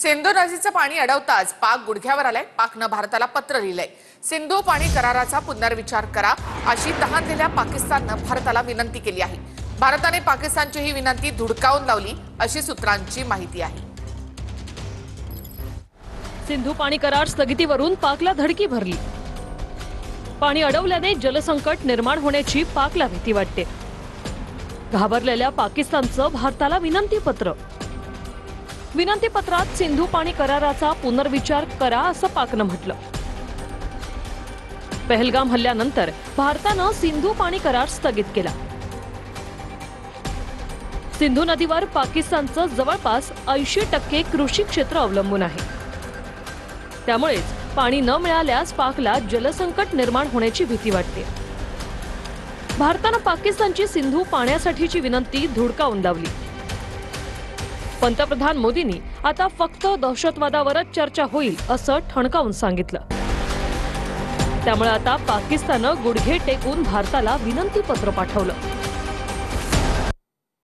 सिंधू नदीचं पाणी अडवताच पाक गुडघ्यावर आलाय। पाकनं भारताला पत्र लिहिलंय। सिंधू पाणी कराराचा पुनर्विचार करा अशी तहानलेल्या पाकिस्ताननं भारताला विनंती केली आहे। भारताने पाकिस्तानची ही विनंती धुडकावून लावली अशी सूत्रांची माहिती आहे। सिंधू पाणी करार स्थगितीवरून पाकला धडकी भरली। पाणी अडवल्याने जलसंकट निर्माण होण्याची पाकला भीती वाटते। घाबरलेल्या पाकिस्तानचं भारताला विनंतीपत्र। विनंतीपत्रात सिंधू पाणी कराराचा पुनर्विचार करा असं पाकनं म्हटलं। पहलगाम हल्ल्यानंतर भारतानं सिंधू पाणी करार स्थगित केला। सिंधू नदीवर पाकिस्तानचं जवळपास 80% कृषी क्षेत्र अवलंबून आहे। त्यामुळेच पाणी न मिळाल्यास पाकला जलसंकट निर्माण होण्याची भीती वाटते। भारतानं पाकिस्तानची सिंधू पाण्यासाठीची विनंती धुडकावून लावली। पंतप्रधान मोदींनी आता फक्त दहशतवादावरच चर्चा होईल असं ठणकावून सांगितलं। त्यामुळे आता पाकिस्ताननं गुडघे टेकून भारताला विनंतीपत्र पाठवलं।